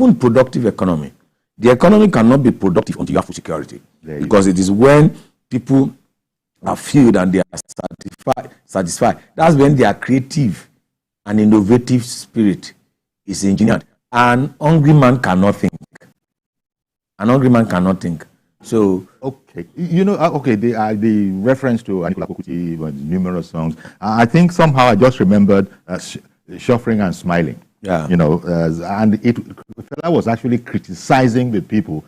even productive economy. The economy cannot be productive until you have food security. Because it is when people are filled and they are satisfied. That's when their creative and innovative spirit is engineered. An hungry man cannot think. An hungry man cannot think. So okay, the reference to Nicola Kokuti, numerous songs. I think somehow I just remembered Suffering and Smiling. Yeah, and Fela was actually criticizing the people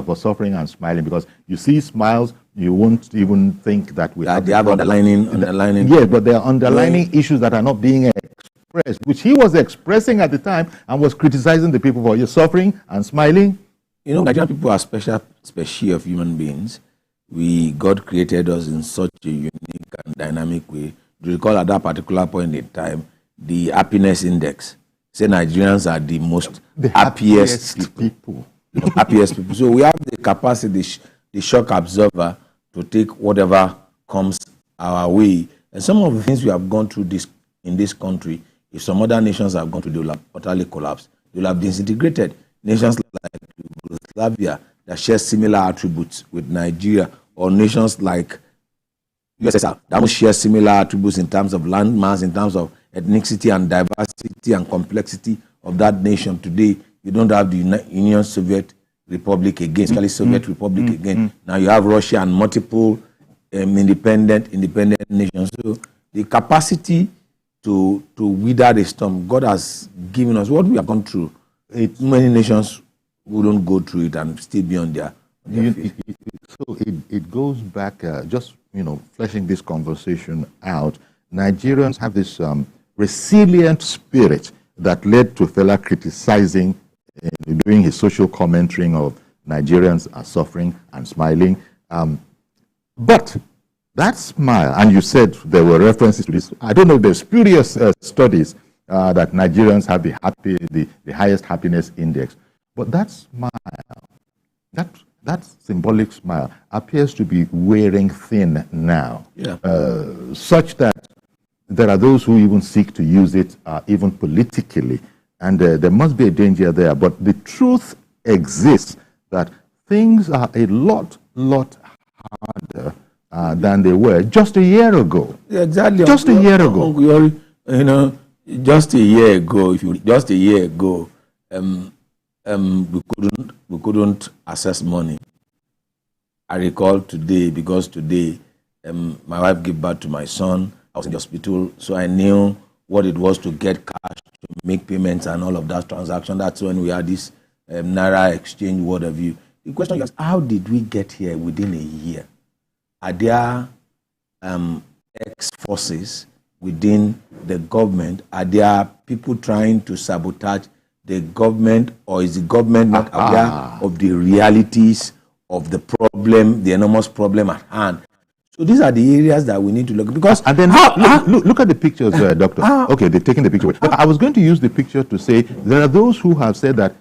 for suffering and smiling, because you see smiles, you won't even think that we they have underlining. Yeah, but there are underlining issues that are not being expressed, which he was expressing at the time and was criticizing the people for your suffering and smiling. Nigerian people are special of human beings. God created us in such a unique and dynamic way. Do you recall at that particular point in time, the happiness index? Say Nigerians are the most happiest people. Happiest people. So we have the capacity, the shock absorber, to take whatever comes our way. And some of the things we have gone through in this country, if some other nations have gone through, they will have utterly collapsed. They will have disintegrated. Nations like Yugoslavia that share similar attributes with Nigeria, or nations like USSR that will share similar attributes in terms of landmass, in terms of ethnicity and diversity and complexity of that nation. Today, you don't have the Union Soviet Republic again, especially Soviet Republic again. Now you have Russia and multiple independent nations. So the capacity to weather the storm, God has given us. What we have gone through, many nations wouldn't go through it and still be on their feet. So it goes back, fleshing this conversation out. Nigerians have this resilient spirit that led to Fela criticizing, doing his social commentary of Nigerians are suffering and smiling. But that smile, and you said there were references to this, I don't know, there's spurious studies that Nigerians have the highest happiness index. But that smile, that symbolic smile appears to be wearing thin now, such that there are those who even seek to use it even politically, and there must be a danger there. But the truth exists that things are a lot harder than they were just a year ago. Yeah, exactly. Just a year ago. Just a year ago, we couldn't access money. I recall today, because today my wife gave birth to my son. I was in the hospital, so I knew what it was to get cash, to make payments and all of that transaction. That's when we had this Naira exchange, what have you. The question is, how did we get here within a year? Are there ex-forces within the government? Are there people trying to sabotage the government, or is the government not aware of the realities of the problem, the enormous problem at hand? So these are the areas that we need to look at. Because and then look at the pictures, Doctor. Okay, they've taken the picture. But I was going to use the picture to say there are those who have said that,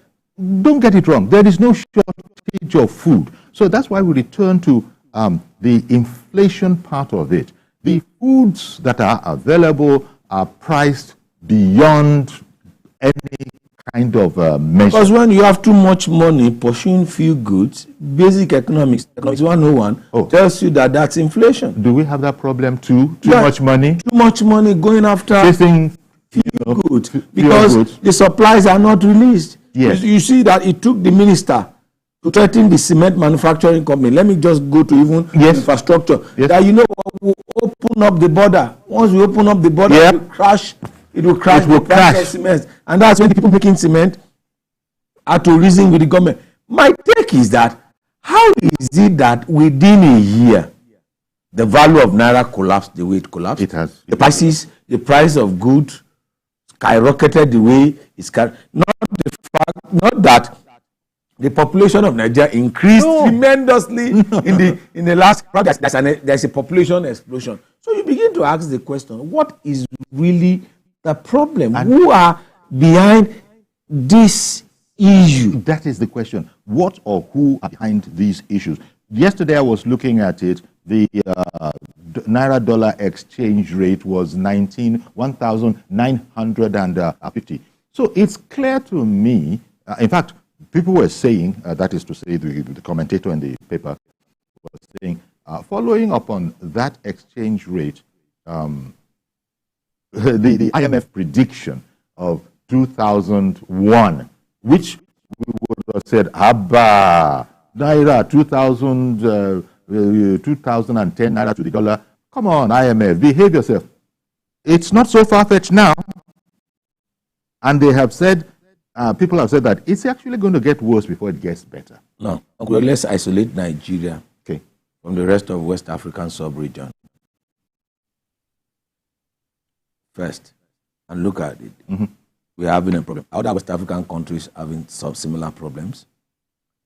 don't get it wrong, there is no shortage of food. So that's why we return to the inflation part of it. The foods that are available are priced beyond any kind of measure. Because when you have too much money pursuing few goods, basic economics 101 tells you that that's inflation. Do we have that problem too? Too much money? Too much money going after chasing few goods, because the supplies are not released. Yes. You see that it took the minister to threaten the cement manufacturing company. Let me just go to even infrastructure. Yes. That we open up the border. Once we open up the border, it will crash the price of cement. And that's when the people making cement are to reason with the government. My take is that, how is it that within a year, the value of Naira collapsed the way it collapsed? It has. The price of goods skyrocketed the way it's not that the population of Nigeria increased tremendously in the last. There's a population explosion. So you begin to ask the question: what is really the problem? And who are behind this issue? That is the question. What or who are behind these issues? Yesterday I was looking at it. The Naira dollar exchange rate was 1,950. So it's clear to me In fact, people were saying, that is to say, the commentator in the paper was saying, following up on that exchange rate, the IMF prediction of 2001, which we would have said, Abba, Naira 2010 Naira to the dollar. Come on, IMF, behave yourself. It's not so far-fetched now. And they have said, people have said that it's actually going to get worse before it gets better. No. Okay, let's isolate Nigeria from the rest of West African sub-region first and look at it. We're having a problem. Other West African countries having some similar problems.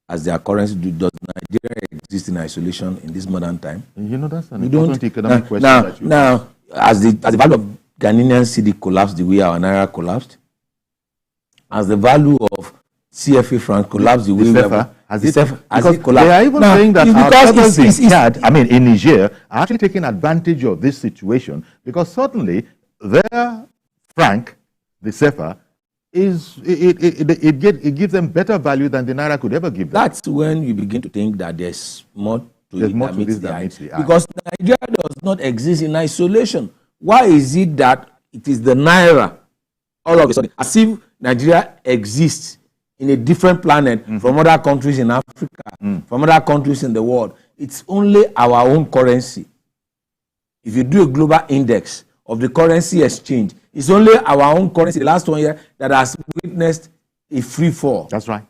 As their currency, does Nigeria exist in isolation in this modern time? You know, that's an important economic question. Now, as the value of Ghanaian cedi collapsed the way our Naira collapsed, as the value of CFA franc collapsed the way it collapsed? They are even saying that our brothers in Chad, in Niger, are actually taking advantage of this situation because certainly their franc, the CFA, it gives them better value than the Naira could ever give them. That's when you begin to think that there's more to this than meets the eye. Because Nigeria does not exist in isolation. Why is it that it is the Naira all of a sudden, as if Nigeria exists in a different planet from other countries in Africa, from other countries in the world? It's only our own currency. If you do a global index of the currency exchange, it's only our own currency, the last 1 year, that has witnessed a free fall. That's right.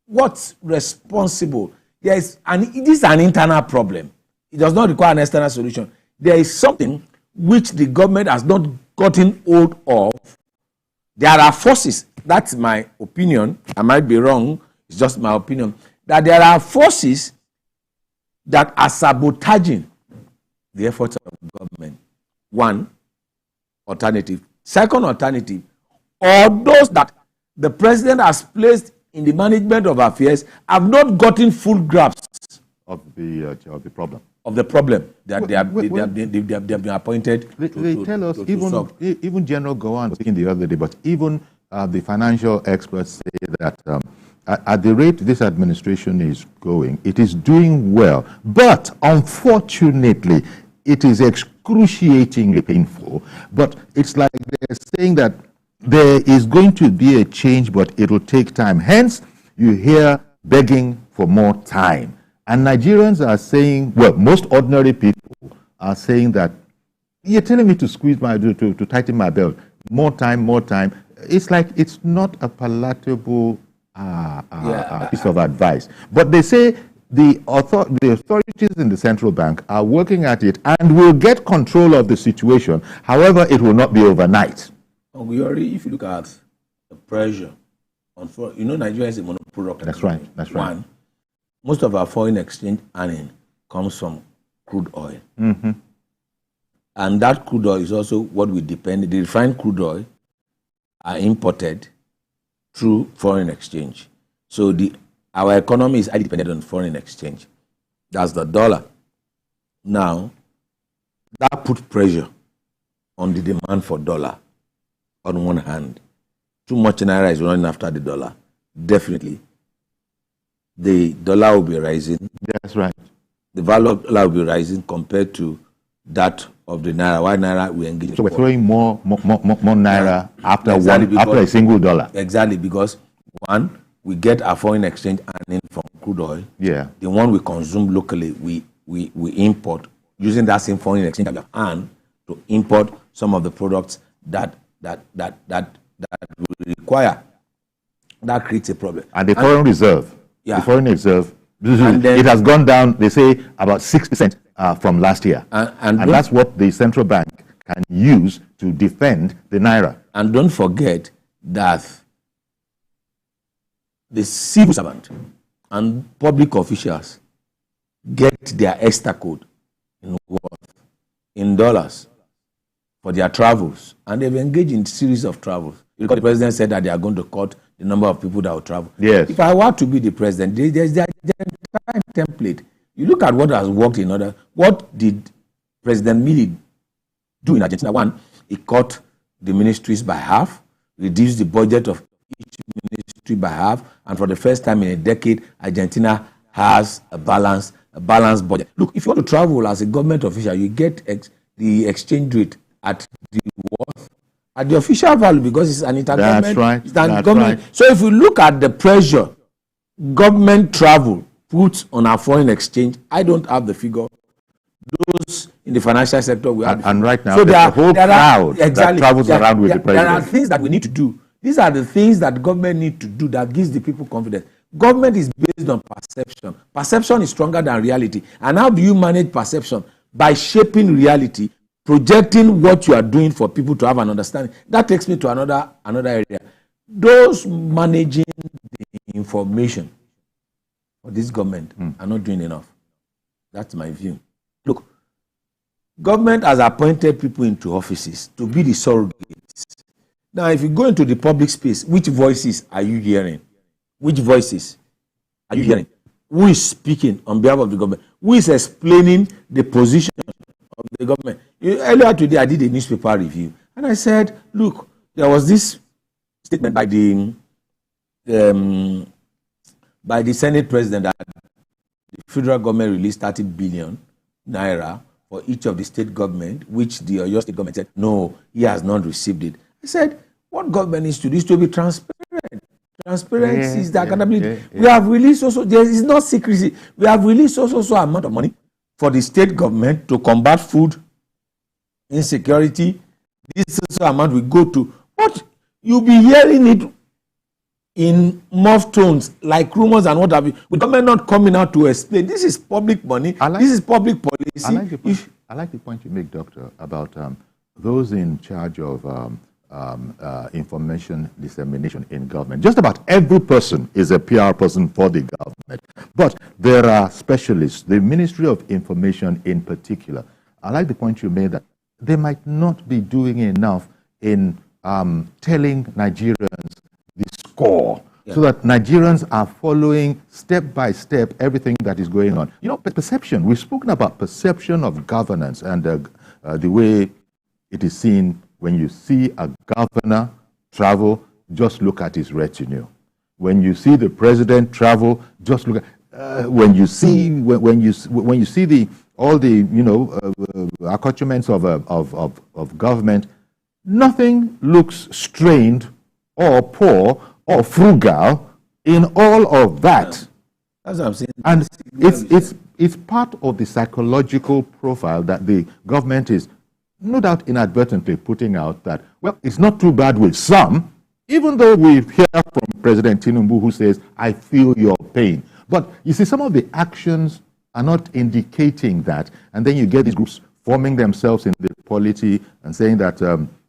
What's responsible? This is an internal problem. It does not require an external solution. There is something which the government has not gotten hold of. There are forces, that's my opinion, I might be wrong, it's just my opinion, that there are forces that are sabotaging the efforts of government. One, alternative. Second alternative, or those that the president has placed in the management of affairs have not gotten full grasp of the problem. Of the problem that they have been appointed. They tell us, even General Gowan was speaking the other day, but even the financial experts say that at the rate this administration is going, it is doing well. But unfortunately, it is excruciatingly painful. But it's like they're saying that there is going to be a change, but it'll take time. Hence, you hear begging for more time. And Nigerians are saying, well, most ordinary people are saying that you're telling me to squeeze to tighten my belt. More time, more time. It's like it's not a palatable piece of advice. But they say the authorities in the central bank are working at it and will get control of the situation. However, it will not be overnight. If you look at the pressure on Nigeria is a monopoly. That's right. That's right. One, most of our foreign exchange earning comes from crude oil. And that crude oil is also what we depend. The refined crude oil are imported through foreign exchange. So our economy is highly dependent on foreign exchange. That's the dollar. Now, that puts pressure on the demand for dollar on one hand. Too much Naira is running after the dollar. Definitely. The dollar will be rising. That's right. The value of the dollar will be rising compared to that of the Naira. Why Naira we engage? So we're throwing more Naira after a single dollar. Exactly, because one, we get our foreign exchange earning from crude oil. Yeah. The one we consume locally, we import using that same foreign exchange that we have earned to import some of the products that we require. That creates a problem. And the foreign reserve. Yeah. The foreign reserve, it has gone down, they say, about 6% from last year. And that's what the central bank can use to defend the Naira. And don't forget that the civil servant and public officials get their extra code in dollars for their travels. And they've engaged in a series of travels. Because the president said that they are going to cut the number of people that will travel. Yes. If I were to be the president, there's the entire template. You look at what has worked in order. What did President Milley do in Argentina? One, he cut the ministries by half, reduced the budget of each ministry by half, and for the first time in a decade, Argentina has a balanced budget. Look, if you want to travel as a government official, you get the exchange rate at the worth, at the official value, because it's an intergovernment. That's right. That's right. So if you look at the pressure government travel puts on our foreign exchange, I don't have the figure. Those in the financial sector we have. And right now, so there's a whole crowd that travels around with the president. There are things that we need to do. These are the things that government need to do that gives the people confidence. Government is based on perception. Perception is stronger than reality. And how do you manage perception? By shaping reality, projecting what you are doing for people to have an understanding. That takes me to another area. Those managing the information for this government are not doing enough. That's my view. Look, government has appointed people into offices to be the surrogates. Now, if you go into the public space, which voices are you hearing? Which voices are you hearing? Who is speaking on behalf of the government? Who is explaining the position of the government? Earlier today, I did a newspaper review, and I said, look, there was this statement by the Senate President that the federal government released 30 billion naira for each of the state government, which the Oyo state government said, no, he has not received it. I said, what government needs to do is to be transparent. Transparency is the accountability. We have released also, there is no secrecy. We have released also amount of money for the state government to combat food insecurity. This also amount will go to, what you'll be hearing it in muffled tones, like rumors and what have you. The government not coming out to explain. This is public money. This is public policy. I like the point you make, Doctor, about those in charge of information dissemination in government. Just about every person is a PR person for the government. But there are specialists, the Ministry of Information in particular. I like the point you made that they might not be doing enough in telling Nigerians the score, so that Nigerians are following step by step everything that is going on. You know, perception, we've spoken about perception of governance and the way it is seen when you see a governor travel, just look at his retinue. When you see the president travel, just look at, when you see all the accoutrements of government, nothing looks strained or poor or frugal in all of that. That's what I'm saying. And it's part of the psychological profile that the government is no doubt inadvertently putting out, that, well, it's not too bad with some, even though we hear from President Tinubu who says, I feel your pain. But you see, some of the actions are not indicating that. And then you get these groups forming themselves in the polity and saying that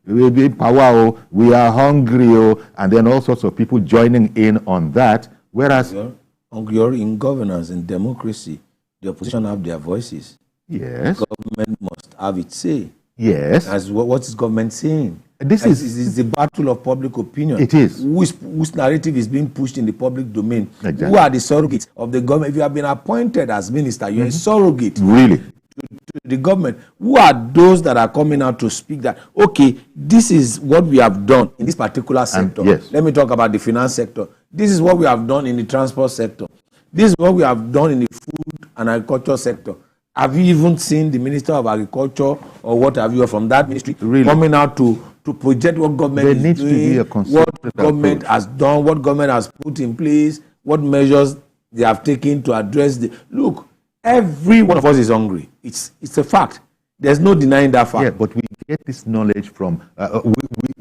we be power, we are hungry, and then all sorts of people joining in on that. Whereas you're in governance, in democracy, the opposition have their voices. Yes. The government must have its say. Yes. As what is government saying? This is the battle of public opinion. It is. Whose narrative is being pushed in the public domain? Exactly. Who are the surrogates of the government? If you have been appointed as minister, you're a surrogate. Really? To the government. Who are those that are coming out to speak that, okay, this is what we have done in this particular sector. Yes. Let me talk about the finance sector. This is what we have done in the transport sector. This is what we have done in the food and agriculture sector. Have you even seen the Minister of Agriculture or what have you from that ministry coming out to project what government is doing, what government has done, what government has put in place, what measures they have taken to address the... Look, every one of us is hungry. It's a fact. There's no denying that fact. Yeah, but we get this knowledge from...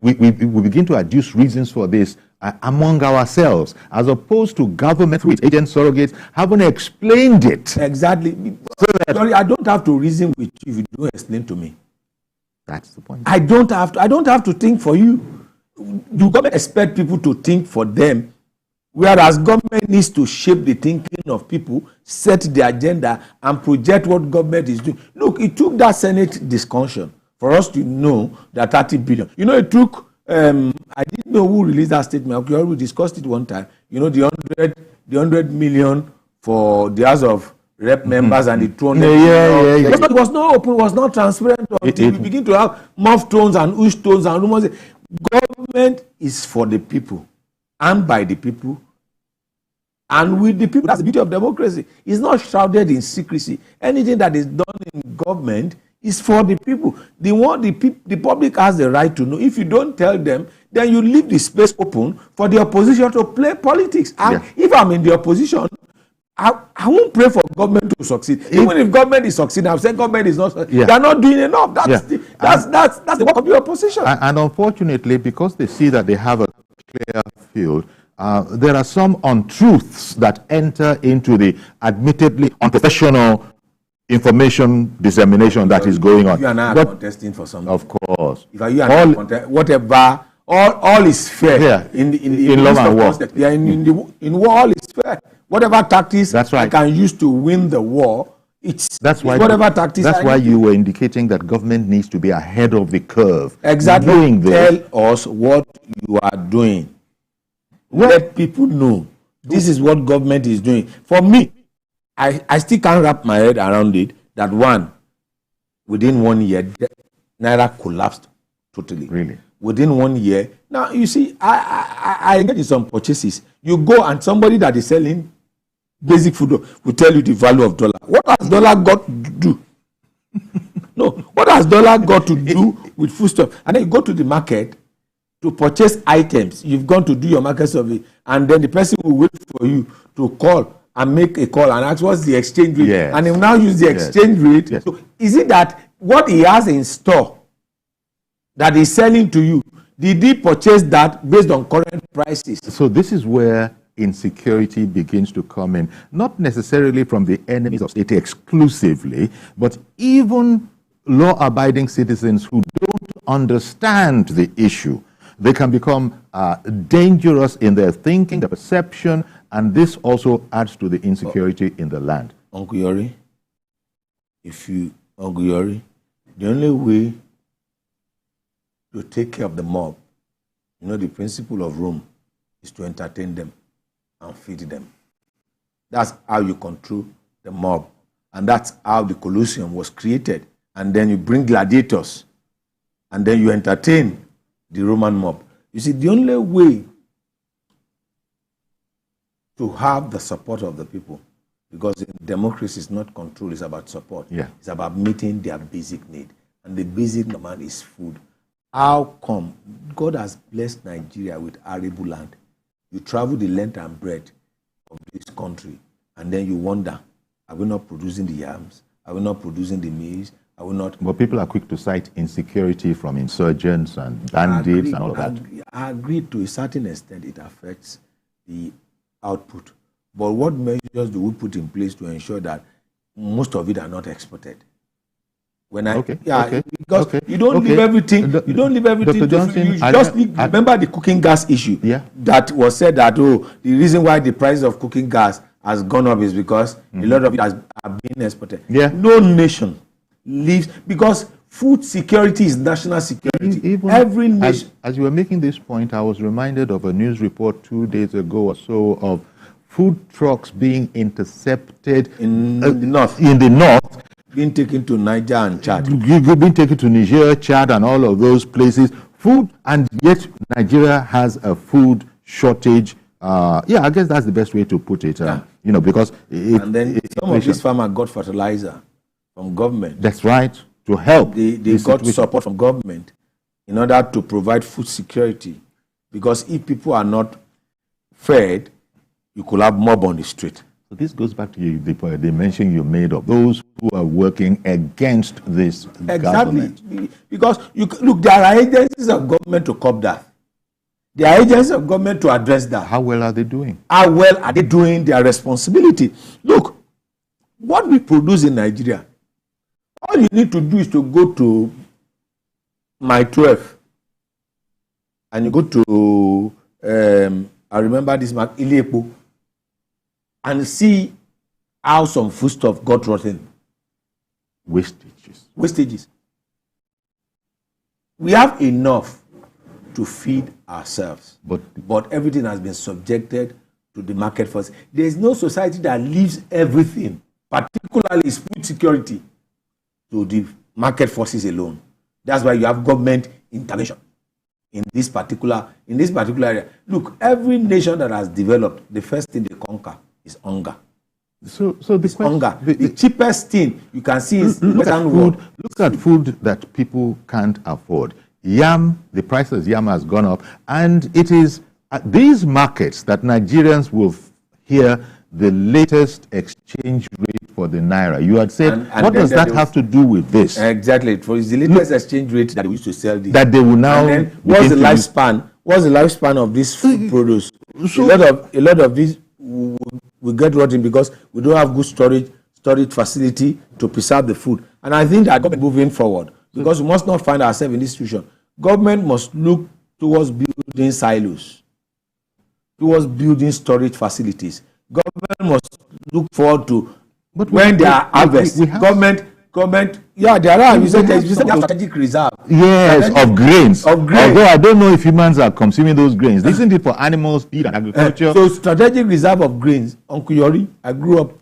we begin to adduce reasons for this among ourselves, as opposed to government with agent surrogates haven't explained it. Exactly. Sorry, I don't have to reason with you if you don't explain to me. That's the point. I don't have to think for you. Do government expect people to think for them? Whereas government needs to shape the thinking of people, set the agenda, and project what government is doing. Look, it took that Senate discussion for us to know that 30 billion. You know, it took, I didn't know who released that statement. Okay, we discussed it one time. You know, the 100 million for the House of Rep members and the 200 million. But it was not open, it was not transparent until we begin to have muff tones and ush tones and rumors. Government is for the people. and by the people and with the people. That's the beauty of democracy. It's not shrouded in secrecy. Anything that is done in government is for the people. The public has the right to know. If you don't tell them, then you leave the space open for the opposition to play politics. And if I'm in the opposition, I won't pray for government to succeed. Even if government is succeeding, I'm saying government is not. They're not doing enough. That's the work of the opposition. And unfortunately, because they see that they have a clear field, there are some untruths that enter into the admittedly unprofessional information dissemination that is going on. You and I are contesting for something. Of course. If you and I contest, whatever, all is fair. In love and war. Yeah, in war, all is fair. Whatever tactics I can use to win the war, whatever tactics. That's why you were indicating that government needs to be ahead of the curve. Exactly. Tell us what you are doing. Let people know this is what government is doing. For me, I still can't wrap my head around it that within 1 year, Naira collapsed totally. Really? Within 1 year. Now, you see, I engage in some purchases. You go and somebody that is selling basic food will tell you the value of dollar. What has dollar got to do? No. What has dollar got to do with foodstuff? And then you go to the market to purchase items. You've gone to do your market survey, and then the person will wait for you to call and make a call and ask what's the exchange rate. Yes. And he will now use the exchange rate. Yes. So is it that what he has in store that he's selling to you, did he purchase that based on current prices? So this is where insecurity begins to come in, not necessarily from the enemies of state exclusively, but even law-abiding citizens who don't understand the issue. They can become dangerous in their thinking, their perception, and this also adds to the insecurity in the land. Uncle Yori, the only way to take care of the mob, the principle of Rome is to entertain them and feed them. That's how you control the mob. And that's how the Colosseum was created. And then you bring gladiators, and then you entertain the Roman mob. You see, the only way to have the support of the people, because in democracy is not control, it's about support. It's about meeting their basic need. And the basic demand is food. How come God has blessed Nigeria with arable land? You travel the length and breadth of this country, and then you wonder, are we not producing the yams? Are we not producing the maize? Are we not? But people are quick to cite insecurity from insurgents and bandits and all of that. I agree to a certain extent it affects the output. But what measures do we put in place to ensure that most of it are not exported? Because you don't leave everything. You don't leave everything. You just remember the cooking gas issue. That was said that the reason why the price of cooking gas has gone up is because a lot of it has been exported. No nation lives because food security is national security. Every nation. As you were making this point, I was reminded of a news report 2 days ago or so of food trucks being intercepted in the north. Being taken to Niger and Chad. You've been taken to Niger, Chad, and all of those places. Food, and yet Nigeria has a food shortage. I guess that's the best way to put it. Because and then some of these farmers got fertilizer from government. That's right, to help. They got support from government in order to provide food security. Because if people are not fed, you could have mob on the street. So this goes back to the mention you made of those who are working against this government. Exactly. Because, look, there are agencies of government to curb that. There are agencies of government to address that. How well are they doing? How well are they doing their responsibility? Look, what we produce in Nigeria, all you need to do is to go to My 12 and you go to, I remember this mark, Ilepo, and see how some foodstuff got rotten. Wastages. We have enough to feed ourselves, but everything has been subjected to the market force. There is no society that leaves everything, particularly food security, to the market forces alone. That's why you have government intervention. in this particular area. Look, every nation that has developed, the first thing they conquer is hunger. So the hunger. The cheapest thing you can see is look at food that people can't afford. Yam, the price of yam has gone up, and it is at these markets that Nigerians will hear the latest exchange rate for the naira. You had said, and what does that have to do with this? Exactly. For the latest exchange rate that we used to sell this. That they will now. And then what's the lifespan? What's the lifespan of this food produce? So, a lot of this will get rotten because we don't have good storage facility to preserve the food. And I think that moving forward, because we must not find ourselves in this situation. Government must look towards building silos, towards building storage facilities. Government must look forward to, but when they are harvest, government, yeah, there are. You said there's strategic reserve. Yes, of grains. Although I don't know if humans are consuming those grains. Isn't it for animals, feed, and agriculture? So strategic reserve of grains. Uncle Yori, I grew up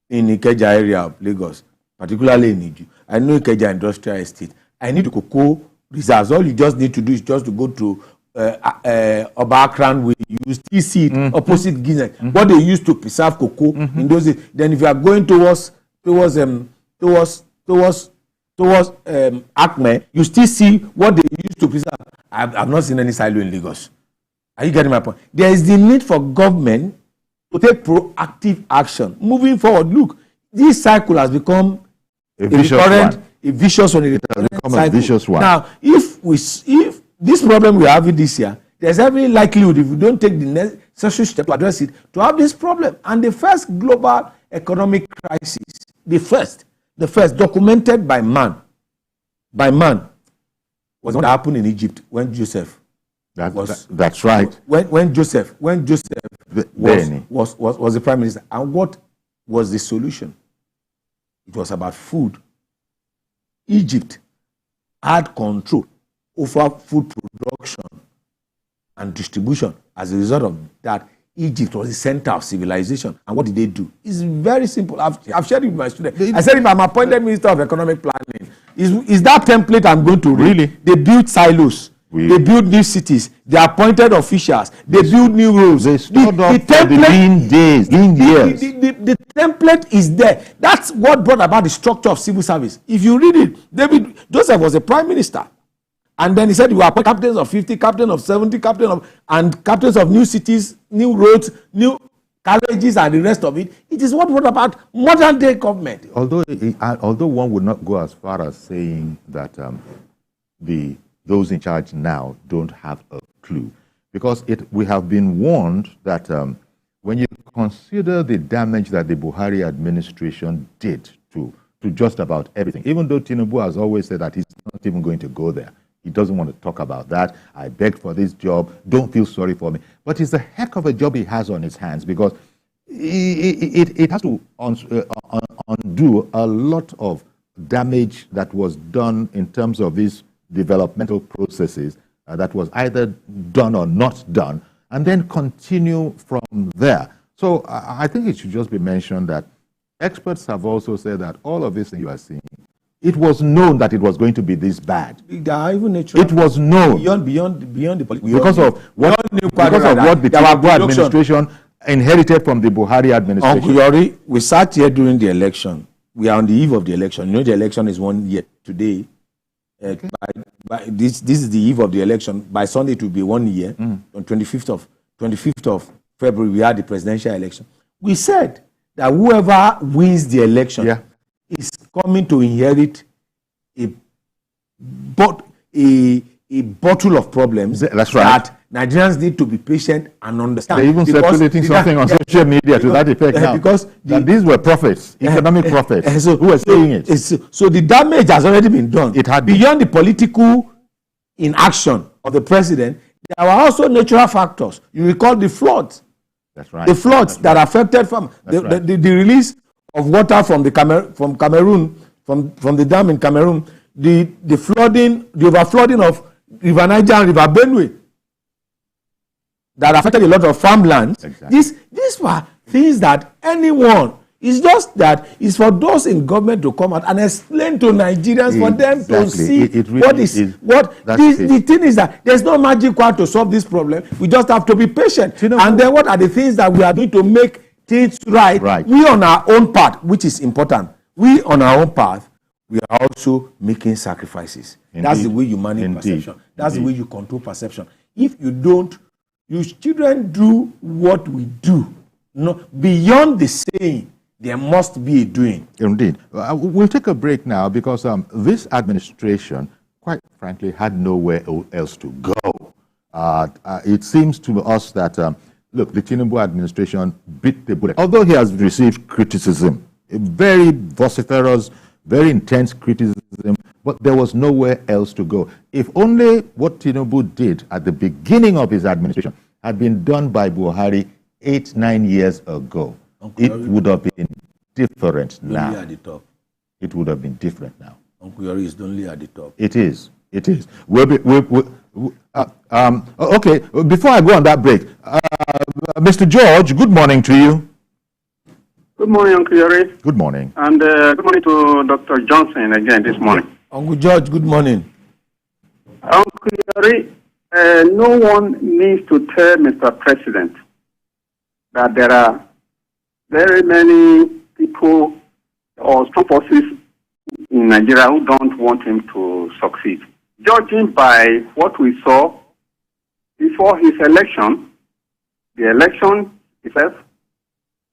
in Ikeja area of Lagos, particularly in Iju. I know Ikeja Industrial Estate. I need cocoa reserves. All you just need to do is just to go to Obakran, we use TC opposite Guinea. What they used to preserve cocoa in those days. Then if you are going towards Acme, you still see what they used to preserve. I've not seen any silo in Lagos. Are you getting my point? There is the need for government to take proactive action. Moving forward, look, this cycle has become a vicious one. Now, if this problem we have this year, there's every likelihood if we don't take the necessary step to address it, to have this problem. And the first global economic crisis, the first documented by man, was what happened in Egypt when Joseph that's right. When Joseph was the prime minister. And what was the solution? It was about food. Egypt had control over food production and distribution. As a result of that, Egypt was the center of civilization. And what did they do? It's very simple. I've shared it with my students. I said, if I'm appointed Minister of Economic Planning, is that template I'm going to read? Really? They built silos. They built new cities. They appointed officials. They built new roads. They stored up for the lean years. The template is there. That's what brought about the structure of civil service. If you read it, Joseph was a prime minister. And then he said, you are captains of 50, captains of 70, captains of new cities, new roads, new colleges, and the rest of it. It is what brought about modern day government. Although one would not go as far as saying that those in charge now don't have a clue, because we have been warned that when you consider the damage that the Buhari administration did to just about everything, even though Tinubu has always said that he's not even going to go there. He doesn't want to talk about that. I begged for this job. Don't feel sorry for me. But it's a heck of a job he has on his hands, because it has to undo a lot of damage that was done in terms of these developmental processes that was either done or not done, and then continue from there. So I think it should just be mentioned that experts have also said that all of this thing you are seeing, it was known that it was going to be this bad. It was known beyond the political, because of what the Tinubu administration inherited from the Buhari administration. Uncle Yori, we sat here during the election. We are on the eve of the election. You know, the election is 1 year today. Okay. This is the eve of the election. By Sunday it will be 1 year. On 25th of February we had the presidential election. We said that whoever wins the election is coming to inherit a bottle of problems. That's right. That Nigerians need to be patient and understand. They're even circulating something on social media to that effect now. Because these were prophets, economic prophets, who were saying it. So the damage has already been done. It had beyond the political inaction of the president. There were also natural factors. You recall the floods. That's right. The floods that affected the release of water from Cameroon, from the dam in Cameroon, the overflooding of River Niger and River Benue that affected a lot of farmlands. Exactly. These were things that anyone, It's just that it's for those in government to come out and explain to Nigerians for them to see the thing is that there's no magic word to solve this problem. We just have to be patient. And then what are the things that we are doing to make things right? We on our own path, which is important. We on our own path, we are also making sacrifices. Indeed. That's the way you manage perception. That's the way you control perception. If you don't, you children do what we do. No, beyond the saying, there must be a doing. Indeed. We'll take a break now because this administration, quite frankly, had nowhere else to go. It seems to us that, look, the Tinubu administration bit the bullet. Although he has received criticism, a very vociferous, very intense criticism, but there was nowhere else to go. If only what Tinubu did at the beginning of his administration had been done by Buhari 8-9 years ago, it would have been different now. At the top. It would have been different now. Uncle Yori is only at the top. It is. It is. Okay, before I go on that break, Mr. George, good morning to you. Good morning, Uncle Yori. Good morning. And good morning to Dr. Johnson again this morning. Uncle George, good morning. Uncle Yori, no one needs to tell Mr. President that there are very many people or strong forces in Nigeria who don't want him to succeed. Judging by what we saw before his election, the election itself,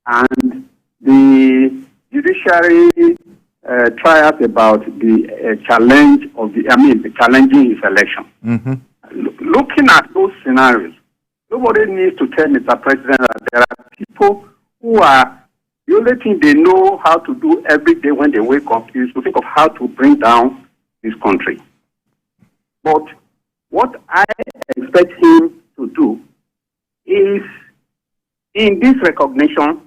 and the judiciary trials about the challenging his election. Mm-hmm. Looking at those scenarios, nobody needs to tell Mr. President that there are people who are, the only thing they know how to do every day when they wake up is to think of how to bring down this country. But what I expect him to do is, in this recognition,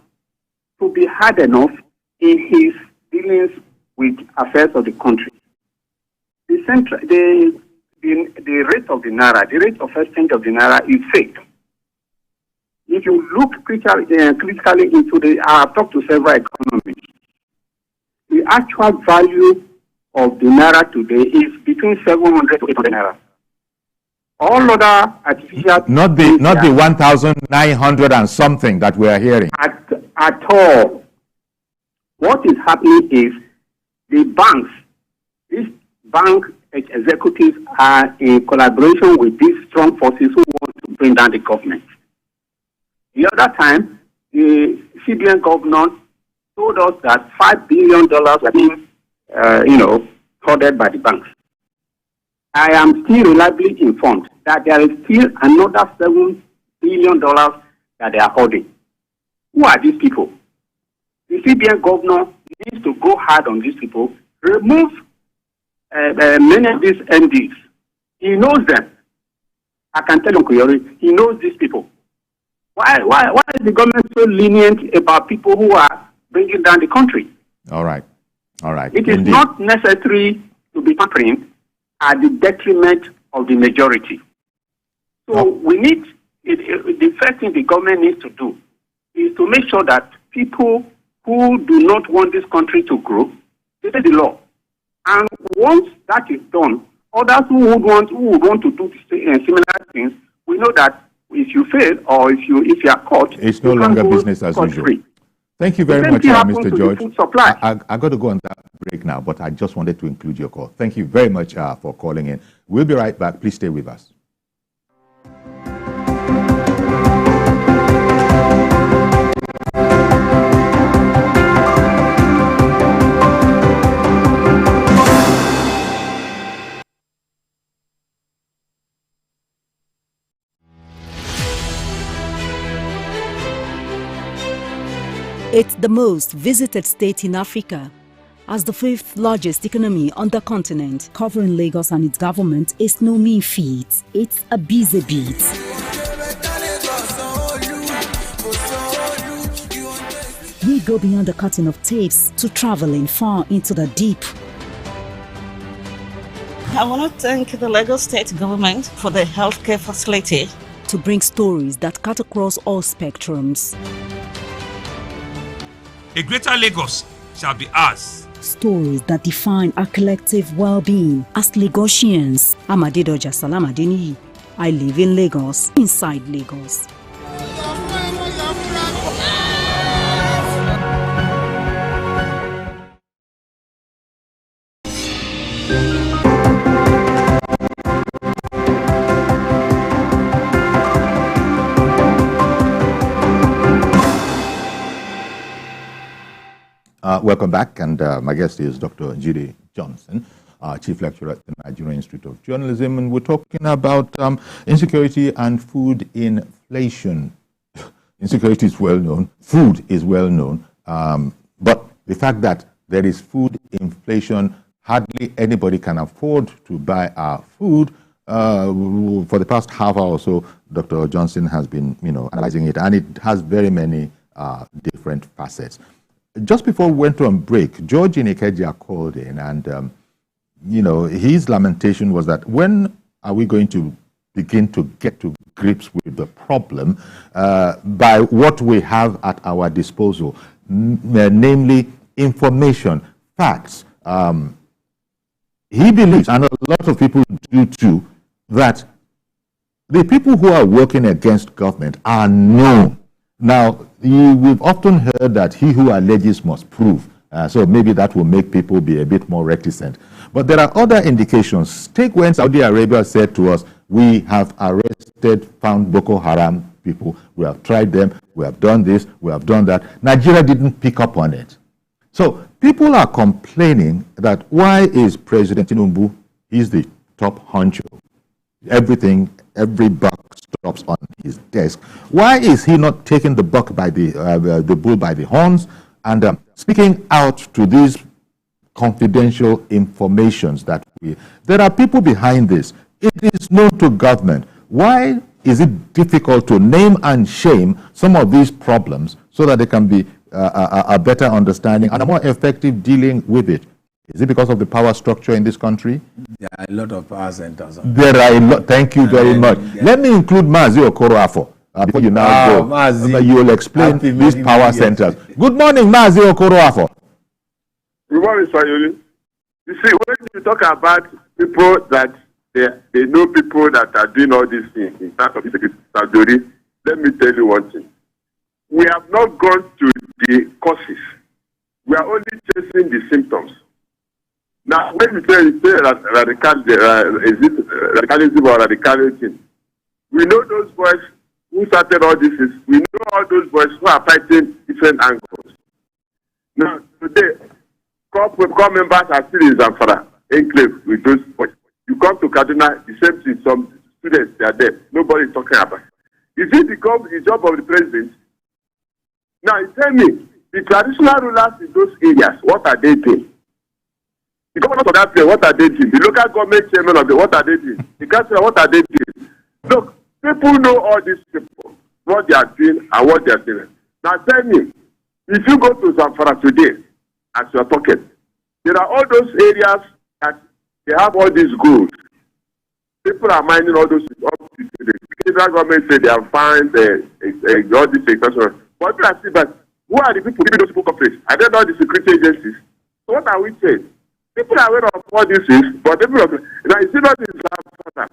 to be hard enough in his dealings with affairs of the country. The rate of the Naira, the rate of exchange of the Naira is fake. If you look critically into I've talked to several economists, the actual value of the Naira today is between 700 to 800 Naira. All other artificial... Not the 1,900 and something that we are hearing. At all. What is happening is the banks, these bank executives are in collaboration with these strong forces who want to bring down the government. The other time, the CBN governor told us that $5 billion were being, hoarded by the banks. I am still reliably informed that there is still another $7 billion that they are holding. Who are these people? The CBN governor needs to go hard on these people, remove many of these MDs. He knows them. I can tell Uncle Yori, he knows these people. Why is the government so lenient about people who are bringing down the country? All right. It is not necessary to be tampering at the detriment of the majority. So we need, the first thing the government needs to do is to make sure that people who do not want this country to grow, they take the law. And once that is done, others who would want to do similar things, we know that if you fail or if you are caught, it's no longer business as usual. Free. Thank you very much, Mr. George. I got to go on that break now, but I just wanted to include your call. Thank you very much for calling in. We'll be right back. Please stay with us. It's the most visited state in Africa. As the fifth largest economy on the continent, covering Lagos and its government is no mean feat. It's a busy beat. We go beyond the cutting of tapes to traveling far into the deep. I want to thank the Lagos State government for the healthcare facility. To bring stories that cut across all spectrums. A greater Lagos shall be ours. Stories that define our collective well-being as Lagosians. I'm Adedoja Salamadeniyi. I live in Lagos, inside Lagos. Welcome back, and my guest is Dr. Jide Johnson, Chief Lecturer at the Nigerian Institute of Journalism, and we're talking about insecurity and food inflation. Insecurity is well known, food is well known, but the fact that there is food inflation, hardly anybody can afford to buy our food. For the past half hour or so, Dr. Johnson has been, analyzing it, and it has very many different facets. Just before we went on break, George Ikeja called in, and his lamentation was that when are we going to begin to get to grips with the problem by what we have at our disposal, namely information, facts. He believes, and a lot of people do too, that the people who are working against government are known. Now, we've often heard that he who alleges must prove. So maybe that will make people be a bit more reticent. But there are other indications. Take when Saudi Arabia said to us, we have arrested, found Boko Haram people. We have tried them. We have done this. We have done that. Nigeria didn't pick up on it. So people are complaining that why is President Tinubu, he's the top honcho. Everything, every buck stops on his desk. Why is he not taking the buck by the bull by the horns and speaking out to these confidential informations that there are people behind this. It is known to government. Why is it difficult to name and shame some of these problems so that there can be a better understanding and a more effective dealing with it? Is it because of the power structure in this country? There are a lot of power centers. There are a lot. Thank you very much. Yeah. Let me include Mazi Okoroafo. Before you now go, Mazi, you will explain these power centers. Good morning, Mazi Okoroafo. Good morning, Sayoli. You see, when you talk about people that they know people that are doing all these things in terms of insecurity, let me tell you one thing. We have not gone to the causes. We are only chasing the symptoms. Now, when you say is it radicalism or radicalism? We know those boys who started all this. We know all those boys who are fighting different angles. Now, today, core members are still in Zamfara, enclave with those boys. You come to Kaduna, the same thing, some students, they are there. Nobody is talking about it. Is it the job of the president? Now, tell me, the traditional rulers in those areas, what are they doing? The governors of that place, what are they doing? The local government chairman of what are they doing? The councillor, what are they doing? Look, people know all these people, what they are doing and what they are doing. Now tell me, if you go to Zamfara today, as you are talking, there are all those areas that they have all these gold. People are mining all those up to the federal government say they have found all these expressions. But people are saying, but who are the people giving those people corporates? Are they not the security agencies? So what are we saying? People are aware of all this is, but people are, now you see not in Zamfara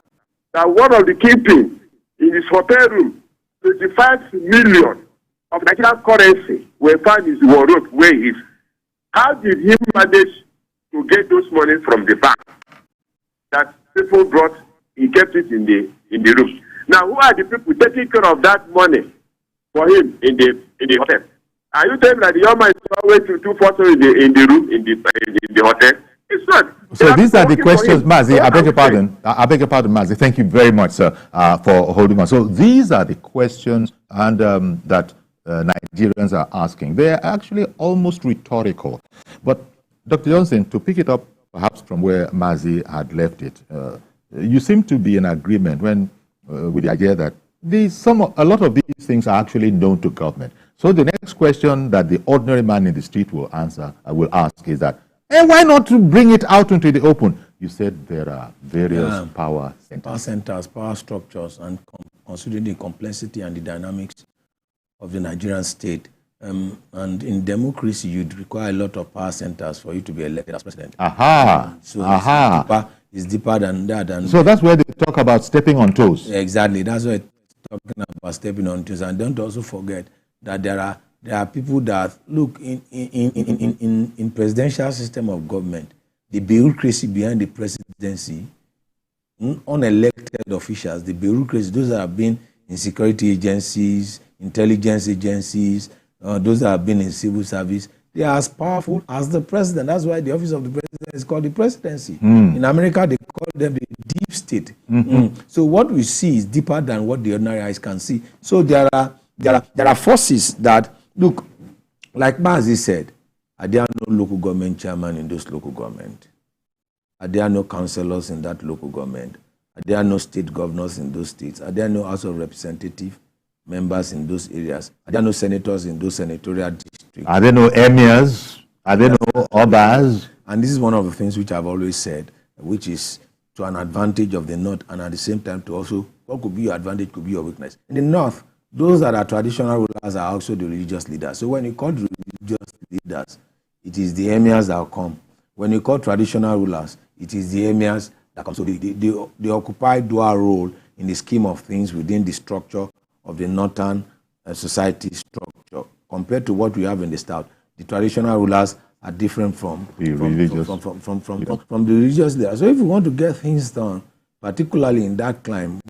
that one of the kingpins in his hotel room, 25 million of Nigerian currency were found in his wardrobe where he is. How did he manage to get those money from the bank that people brought? He kept it in the room. Now, who are the people taking care of that money for him in the hotel? Are you telling me that the young man is always to 240 in the room in the hotel? It's not. So these are the questions, Mazi. I beg your pardon. I beg your pardon, Mazi. Thank you very much, sir, for holding on. So these are the questions and that Nigerians are asking. They are actually almost rhetorical. But Dr. Johnson, to pick it up perhaps from where Mazi had left it, you seem to be in agreement with the idea that a lot of these things are actually known to government. So the next question that the ordinary man in the street will ask is that, why not to bring it out into the open? You said there are various power centers. Power structures, and considering the complexity and the dynamics of the Nigerian state, And in democracy, you'd require a lot of power centers for you to be elected as president. So it's deeper than that. And so that's where they talk about stepping on toes. Exactly. That's why talking about stepping on toes. And don't also forget that there are people that look in presidential system of government, the bureaucracy behind the presidency, unelected officials, the bureaucracy, those that have been in security agencies, intelligence agencies, those that have been in civil service, they are as powerful as the president. That's why the office of the president is called the presidency. In America, they call them the deep state. So what we see is deeper than what the ordinary eyes can see. So there are forces that, look, like Mazi said, are there no local government chairman in those local government? Are there no councillors in that local government? Are there no state governors in those states? Are there no House of Representative members in those areas? Are there no senators in those senatorial districts? Are there no emirs? Are there no others? And this is one of the things which I've always said, which is to an advantage of the North, and at the same time to also, what could be your advantage could be your weakness. In the North, those that are traditional rulers are also the religious leaders. So when you call the religious leaders, it is the emirs that will come. When you call traditional rulers, it is the emirs that come. So they occupy dual role in the scheme of things within the structure of the northern society structure. Compared to what we have in the south, the traditional rulers are different from the religious leaders. So if we want to get things done, particularly in that climate,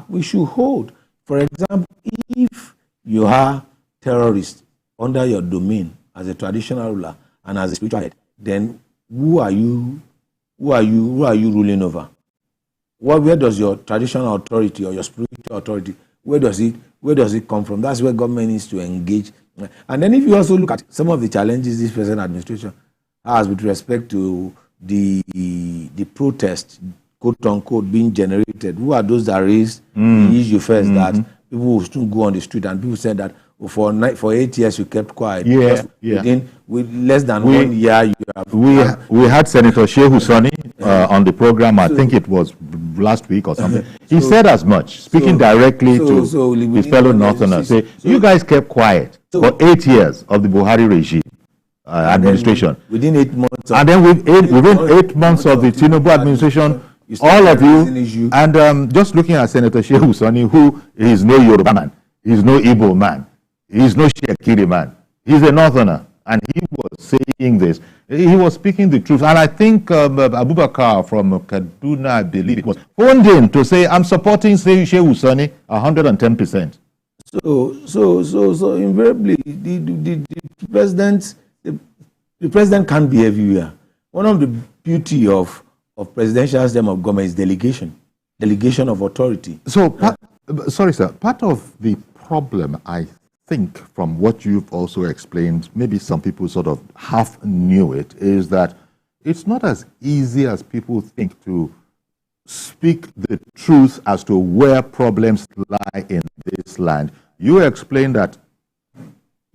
we should hold. For example, if you are terrorists under your domain as a traditional ruler and as a spiritual head, then who are you ruling over? Where does your traditional authority or your spiritual authority, where does it come from? That's where government needs to engage. And then if you also look at some of the challenges this present administration has with respect to the protest, quote unquote, being generated, who are those that raised the issue first that people will still go on the street, and people said that for 8 years you kept quiet. With less than 1 year you have. We had Senator Shehu Sani on the program. I think it was last week or something. He said as much, speaking directly to his fellow Northerners. You guys kept quiet for 8 years of the Buhari regime administration. Within 8 months, and then within 8 months of the Tinubu administration, all of you, and just looking at Senator Shehu Sani, who is no Yoruba man, he's no Igbo man, he's no Shekiri man, he's a Northerner, and he was saying this. He was speaking the truth, and I think Abubakar from Kaduna, I believe it was, phoned in to say, I'm supporting Shehu Sani 110%. So invariably, the president can't be everywhere. One of the beauty of presidential system of government is delegation of authority. So, sorry, sir, part of the problem, I think, from what you've also explained, maybe some people sort of half knew it, is that it's not as easy as people think to speak the truth as to where problems lie in this land. You explained that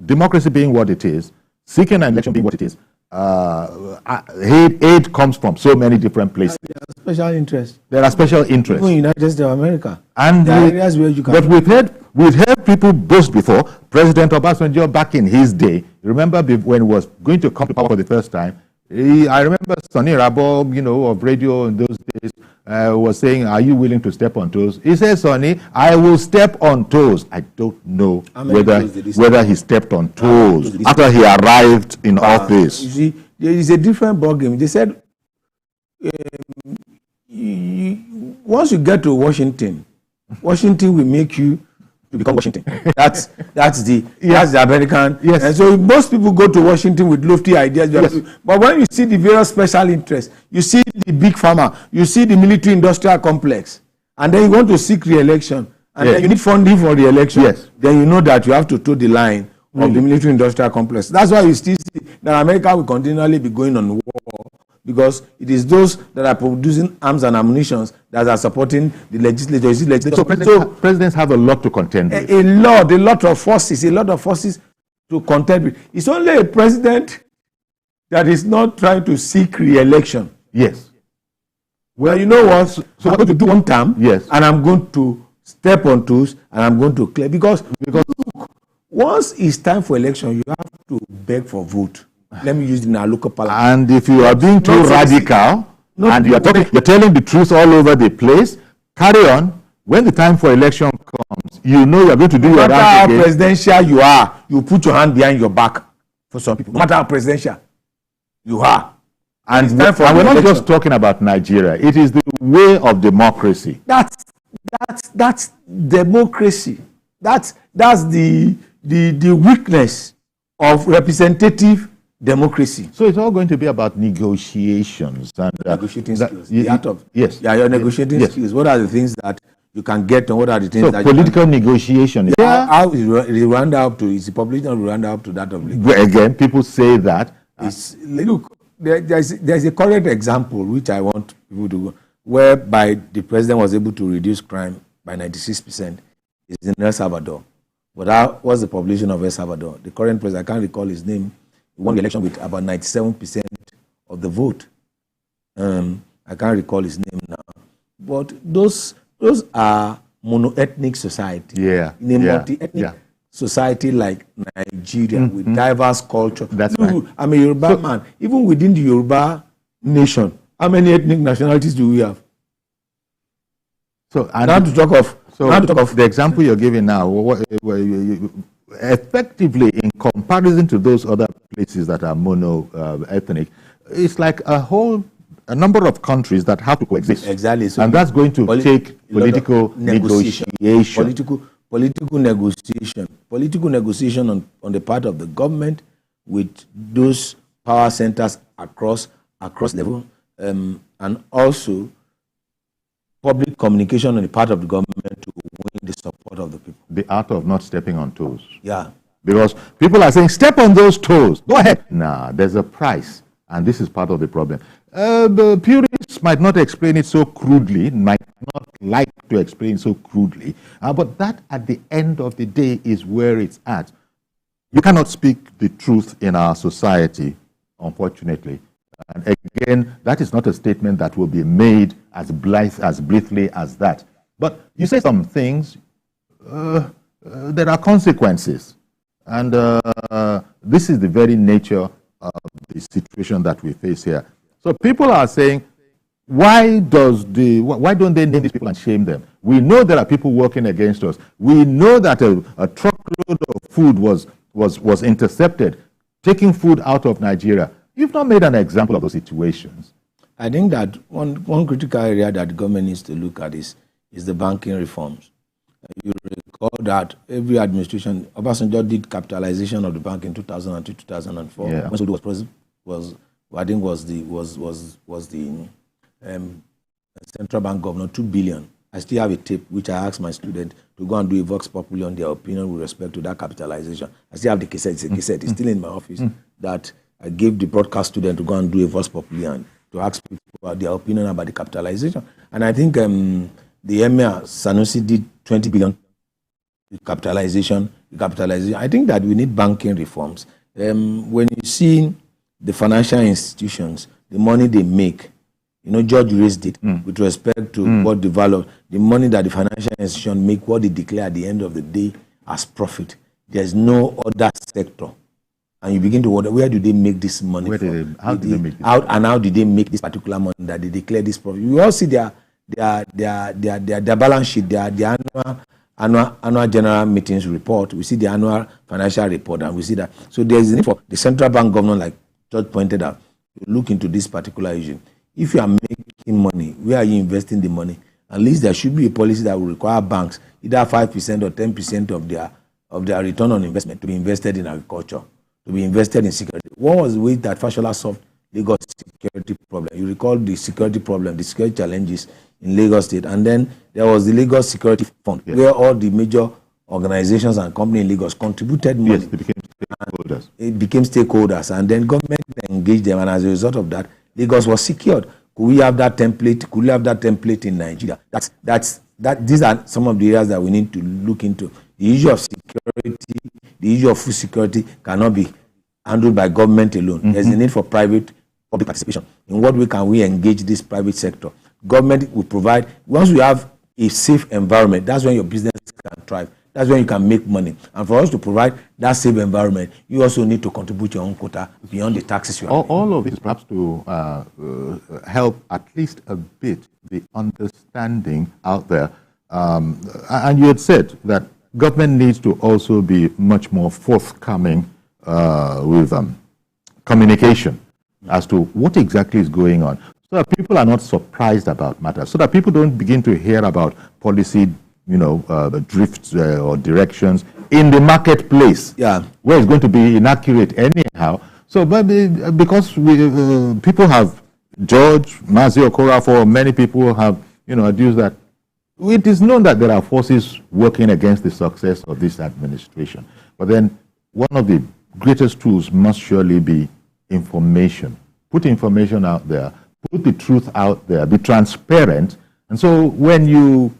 democracy being what it is, seeking an election being what it is, aid comes from so many different places. There are special interests. There are special interests. Even in the United States of America. And areas where you can. But we've heard people boast before. President Obasanjo, back in his day, remember when he was going to come to power for the first time, I remember Sonny Rabo, of radio in those days, was saying, are you willing to step on toes? He said, Sonny, I will step on toes. I don't know whether he stepped on toes after he arrived in office. You see, there is a different ballgame. They said, once you get to Washington will make you to become Washington. That's the American. Yes. And so most people go to Washington with lofty ideas. Yes. But when you see the various special interests, you see the big pharma, you see the military industrial complex, and then you want to seek re-election, and then you need funding for re-election, then you know that you have to toe the line of the military industrial complex. That's why you still see that America will continually be going on war, because it is those that are producing arms and ammunition that are supporting the legislature. So presidents have a lot to contend with. A lot of forces to contend with. It's only a president that is not trying to seek re-election. Yes. Well, you know what? So I'm going to do one term, yes, and I'm going to step on toes, and I'm going to clear. Because look, Once it's time for election, you have to beg for vote. Let me use it in our local parliament. And if you are being too radical and you're telling the truth all over the place, carry on. When the time for election comes, you know you're going to do your rant. No matter how again. presidential you are, you put your hand behind your back for some people. No matter how presidential you are. And we're not just talking about Nigeria. It is the way of democracy. That's democracy. That's the weakness of representative democracy. So it's all going to be about negotiations and negotiating skills. The art of your negotiating skills. What are the things that you can get, and what are the things that political negotiation? How is it round up to? Is the population round up to that of Lagos? Again, people say that. Look, there's a current example which I want people to go, whereby the president was able to reduce crime by 96%. It's in El Salvador. But what's the population of El Salvador? The current president, I can't recall his name, he won the election with about 97% of the vote. I can't recall his name now. But those are mono-ethnic society. Yeah. In a multi-ethnic society like Nigeria with diverse culture. That's right. I'm a Yoruba man. Even within the Yoruba nation, how many ethnic nationalities do we have? So now to talk of the example you're giving now, effectively in comparison to those other places that are mono-ethnic, it's like a number of countries that have to coexist. Exactly. So and that's going to take political negotiation. Political negotiation on the part of the government with those power centers across level, and also public communication on the part of the government to win the support of the people. The art of not stepping on toes. Yeah. Because people are saying, step on those toes. Go ahead. Nah, there's a price. And this is part of the problem. The purists might not explain it so crudely, might not like to explain so crudely, but that at the end of the day is where it's at. You cannot speak the truth in our society, unfortunately. And again, that is not a statement that will be made as briefly as that. But you say some things, there are consequences. And this is the very nature of the situation that we face here. So people are saying, why don't they name these people and shame them? We know there are people working against us. We know that a truckload of food was intercepted, taking food out of Nigeria. You've not made an example of those situations. I think that one critical area that the government needs to look at is the banking reforms. You recall that every administration, Obasanjo did capitalization of the bank in 2002, 2004. Yeah. When Soludo was president, was the central bank governor, 2 billion. I still have a tape which I asked my student to go and do a vox populi on their opinion with respect to that capitalization. I still have the cassette. It's a cassette. It's still in my office that I gave the broadcast student to go and do a vox populi and to ask people about their opinion about the capitalization. And I think the Emir Sanusi did 20 billion capitalization. I think that we need banking reforms. When you see the financial institutions, the money they make, George raised it with respect to what developed, the money that the financial institution make, what they declare at the end of the day as profit. There's no other sector. And you begin to wonder, where do they make this money from? How did they make this? How did they make this particular money that they declare this profit? We all see their balance sheet, their annual general meetings report. We see the annual financial report, and we see that. So there's a need for the central bank governor, like George pointed out, to look into this particular issue. If you are making money, where are you investing the money? At least there should be a policy that will require banks either 5% or 10% of their return on investment to be invested in agriculture, to be invested in security. What was the way that Fashola solved Lagos security problem? You recall the security problem, the security challenges in Lagos State, and then there was the Lagos Security Fund, where all the major organizations and companies in Lagos contributed money. Yes, they became stakeholders. It became stakeholders, and then government engaged them, and as a result of that, Lagos was secured. Could we have that template? Could we have that template in Nigeria? These are some of the areas that we need to look into. The issue of security, the issue of food security cannot be handled by government alone. There's a need for public participation. In what way can we engage this private sector? Government will provide, once we have a safe environment, that's when your business can thrive. That's when you can make money. And for us to provide that safe environment, you also need to contribute your own quota beyond the taxes you have. All of this perhaps to help at least a bit the understanding out there. And you had said that government needs to also be much more forthcoming with communication as to what exactly is going on, so that people are not surprised about matters, so that people don't begin to hear about policy, drifts or directions in the marketplace, where it's going to be inaccurate anyhow. So, but because people have George Mazi Okorafor, many people have, adduced that it is known that there are forces working against the success of this administration. But then one of the greatest tools must surely be information. Put information out there, put the truth out there, be transparent. And so when you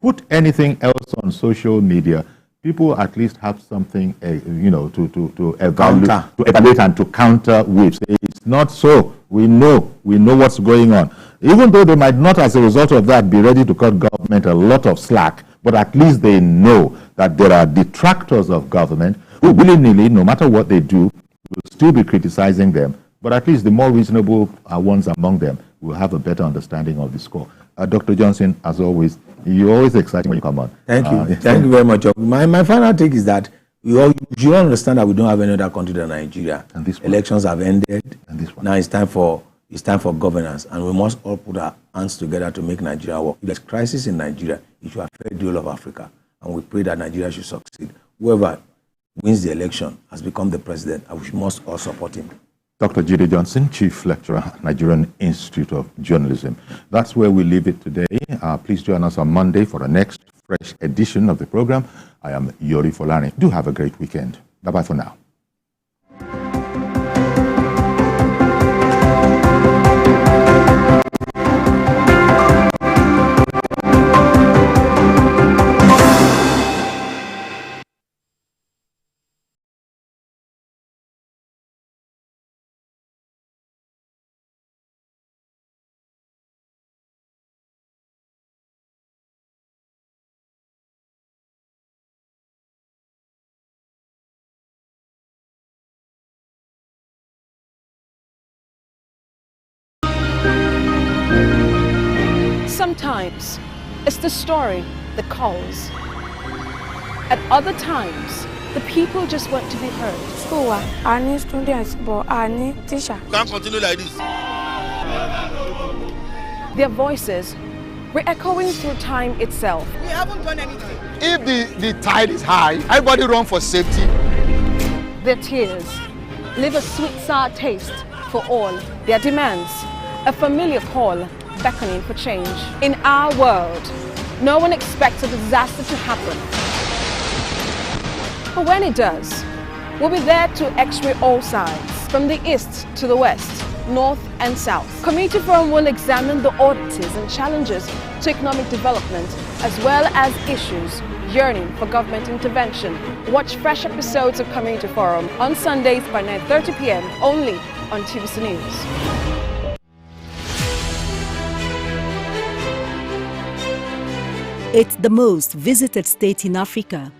put anything else on social media, people at least have something, to evaluate and to counter with. Say, it's not so. We know what's going on. Even though they might not, as a result of that, be ready to cut government a lot of slack, but at least they know that there are detractors of government who willy-nilly, no matter what they do, will still be criticizing them. But at least the more reasonable ones among them will have a better understanding of the score. Dr. Johnson, as always, you're always exciting when you come on. Thank you. Thank you very much. My final take is that you all understand that we don't have any other country than Nigeria. And this elections have ended. And this one. Now it's time for governance, and we must all put our hands together to make Nigeria work. If there's crisis in Nigeria, it should affect the whole of Africa, and we pray that Nigeria should succeed. Whoever wins the election has become the president, and we must all support him. Dr. Jide Johnson, Chief Lecturer, Nigerian Institute of Journalism. That's where we leave it today. Please join us on Monday for the next fresh edition of the program. I am Yori Folani. Do have a great weekend. Bye-bye for now. Sometimes it's the story that calls. At other times, the people just want to be heard. School, I need students, but I need teacher. Can't continue like this. Their voices re-echoing through time itself. We haven't done anything. If the tide is high, everybody run for safety. Their tears leave a sweet sour taste for all. Their demands, a familiar call beckoning for change. In our world, no one expects a disaster to happen. But when it does, we'll be there to x-ray all sides, from the east to the west, north and south. Community Forum will examine the oddities and challenges to economic development, as well as issues yearning for government intervention. Watch fresh episodes of Community Forum on Sundays by 9:30 p.m. only on TVC News. It's the most visited state in Africa.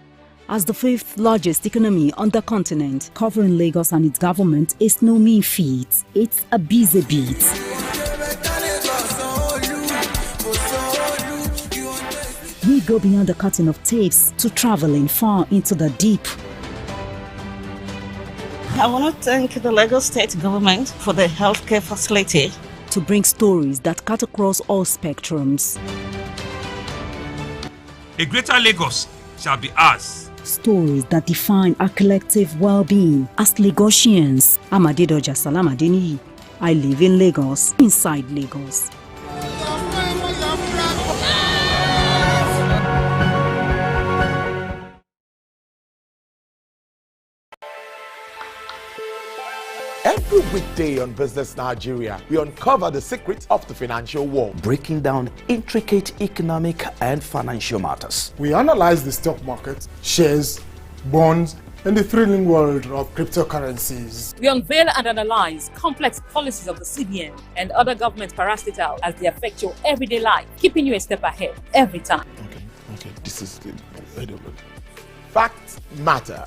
As the fifth largest economy on the continent, covering Lagos and its government is no mean feat. It's a busy beat. We go beyond the cutting of tapes to traveling far into the deep. I want to thank the Lagos State government for the healthcare facility. To bring stories that cut across all spectrums. A greater Lagos shall be ours. Stories that define our collective well-being as Lagosians. I'm Adedoja Salamadeni. I live in Lagos, inside Lagos. Every weekday on Business Nigeria, we uncover the secrets of the financial world, breaking down intricate economic and financial matters. We analyze the stock market, shares, bonds, and the thrilling world of cryptocurrencies. We unveil and analyze complex policies of the CBN and other government parastatals as they affect your everyday life, keeping you a step ahead every time. Okay, this is good. facts matter.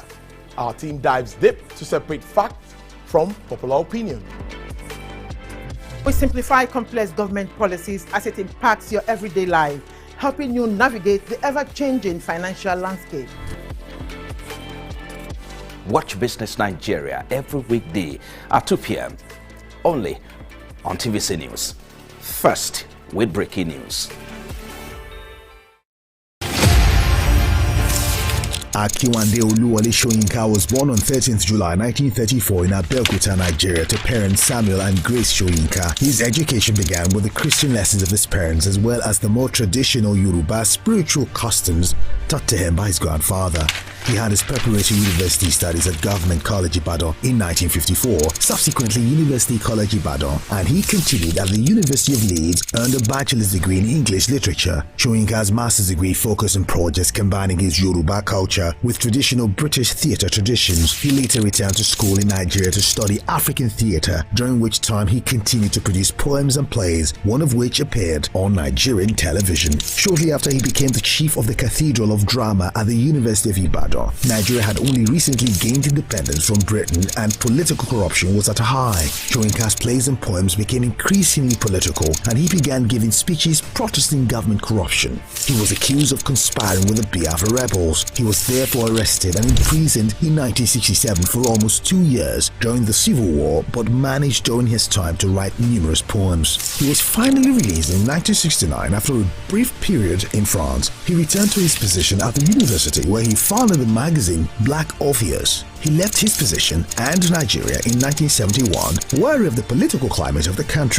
Our team dives deep to separate fact from popular opinion. We simplify complex government policies as it impacts your everyday life, helping you navigate the ever-changing financial landscape. Watch Business Nigeria every weekday at 2 p.m. only on TVC News. First, with breaking news. Akiwande Oluwole Soyinka was born on 13th July 1934 in Abeokuta, Nigeria, to parents Samuel and Grace Soyinka. His education began with the Christian lessons of his parents as well as the more traditional Yoruba spiritual customs taught to him by his grandfather. He had his preparatory university studies at Government College Ibadan in 1954, subsequently University College Ibadan, and he continued at the University of Leeds, earned a bachelor's degree in English literature. Soyinka's master's degree focused on projects combining his Yoruba culture with traditional British theatre traditions. He later returned to school in Nigeria to study African theatre, during which time he continued to produce poems and plays, one of which appeared on Nigerian television. Shortly after, he became the chief of the Cathedral of Drama at the University of Ibadan. Nigeria had only recently gained independence from Britain and political corruption was at a high. Soyinka's plays and poems became increasingly political and he began giving speeches protesting government corruption. He was accused of conspiring with the Biafra rebels. He was therefore arrested and imprisoned in 1967 for almost 2 years during the Civil War, but managed during his time to write numerous poems. He was finally released in 1969 after a brief period in France. He returned to his position at the university where he founded the magazine Black Orpheus. He left his position and Nigeria in 1971, wary of the political climate of the country.